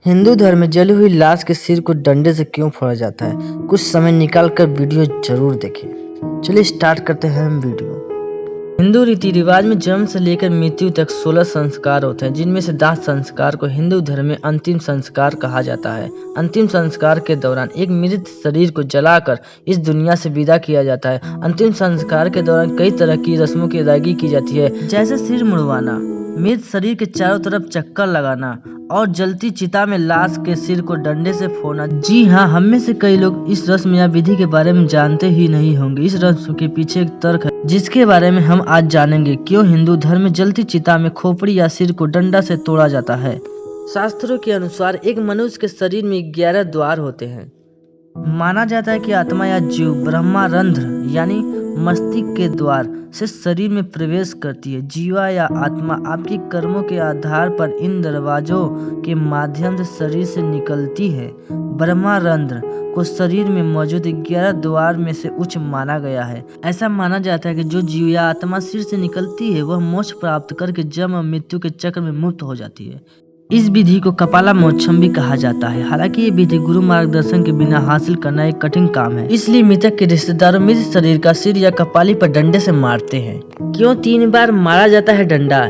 हिंदू धर्म में जली हुई लाश के सिर को डंडे से क्यों फोड़ा जाता है? कुछ समय निकाल कर वीडियो जरूर देखें। चलिए स्टार्ट करते हैं हम वीडियो। हिंदू रीति रिवाज में जन्म से लेकर मृत्यु तक 16 संस्कार होते हैं, जिनमें से दाह संस्कार को हिंदू धर्म में अंतिम संस्कार कहा जाता है। अंतिम संस्कार के दौरान एक मृत शरीर को जलाकर इस दुनिया से विदा किया जाता है। अंतिम संस्कार के दौरान कई तरह की रस्मों की अदायगी की जाती है, जैसे सिर मुड़वाना, मृत शरीर के चारों तरफ चक्कर लगाना और जलती चिता में लाश के सिर को डंडे से फोड़ना। जी हाँ, हम में से कई लोग इस रस्म या विधि के बारे में जानते ही नहीं होंगे। इस रस्म के पीछे एक तर्क है, जिसके बारे में हम आज जानेंगे। क्यों हिंदू धर्म में जलती चिता में खोपड़ी या सिर को डंडा से तोड़ा जाता है। शास्त्रों के अनुसार एक मनुष्य के शरीर में 11 द्वार होते हैं। माना जाता है कि आत्मा या जीव ब्रह्मारंध्र यानी मस्तिष्क के द्वार से शरीर में प्रवेश करती है। जीवा या आत्मा आपकी कर्मों के आधार पर इन दरवाजों के माध्यम से शरीर से निकलती है। ब्रह्मारंध्र को शरीर में मौजूद 11 द्वार में से उच्च माना गया है। ऐसा माना जाता है कि जो जीव या आत्मा सिर से निकलती है वह मोक्ष प्राप्त करके जन्म और मृत्यु के चक्र में मुक्त हो जाती है। इस विधि को कपाला मोक्षम भी कहा जाता है। हालांकि ये विधि गुरु मार्गदर्शन के बिना हासिल करना एक कठिन काम है, इसलिए मृतक के रिश्तेदारों मृत शरीर का सिर या कपाली पर डंडे से मारते हैं। क्यों 3 बार मारा जाता है डंडा?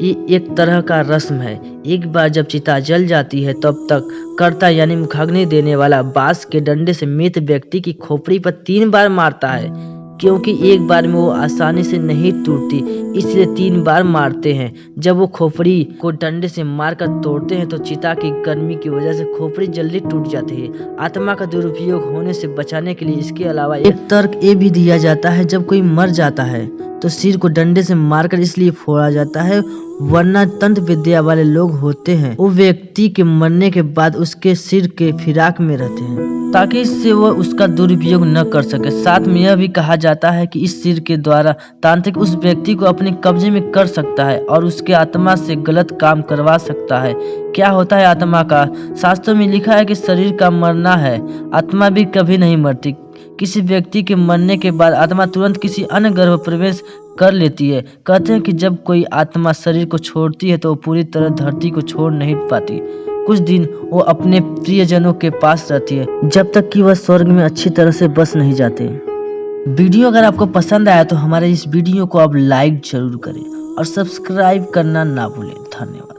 ये एक तरह का रस्म है। एक बार जब चिता जल जाती है तब तक कर्ता यानी मुखाग्नि देने वाला बांस के डंडे से मृत व्यक्ति की खोपड़ी पर 3 बार मारता है। क्योंकि एक बार में वो आसानी से नहीं टूटती, इसलिए 3 बार मारते हैं। जब वो खोपड़ी को डंडे से मारकर तोड़ते हैं तो चिता की गर्मी की वजह से खोपड़ी जल्दी टूट जाती है। आत्मा का दुरुपयोग होने से बचाने के लिए इसके अलावा एक तर्क ये भी दिया जाता है, जब कोई मर जाता है तो सिर को डंडे से मारकर इसलिए फोड़ा जाता है, वरना तंत्र विद्या वाले लोग होते हैं, वो व्यक्ति के मरने के बाद उसके सिर के फिराक में रहते हैं, ताकि इससे वह उसका दुरुपयोग न कर सके। साथ में यह भी कहा जाता है कि इस सिर के द्वारा तांत्रिक उस व्यक्ति को अपने कब्जे में कर सकता है और उसके आत्मा से गलत काम करवा सकता है। क्या होता है आत्मा का? शास्त्रों में लिखा है कि शरीर का मरना है, आत्मा भी कभी नहीं मरती। किसी व्यक्ति के मरने के बाद आत्मा तुरंत किसी अन्य ग्रह में प्रवेश कर लेती है। कहते हैं कि जब कोई आत्मा शरीर को छोड़ती है तो वो पूरी तरह धरती को छोड़ नहीं पाती। कुछ दिन वो अपने प्रियजनों के पास रहती है, जब तक कि वह स्वर्ग में अच्छी तरह से बस नहीं जाते। वीडियो अगर आपको पसंद आया तो हमारे इस वीडियो को आप लाइक जरूर करें और सब्सक्राइब करना ना भूलें। धन्यवाद।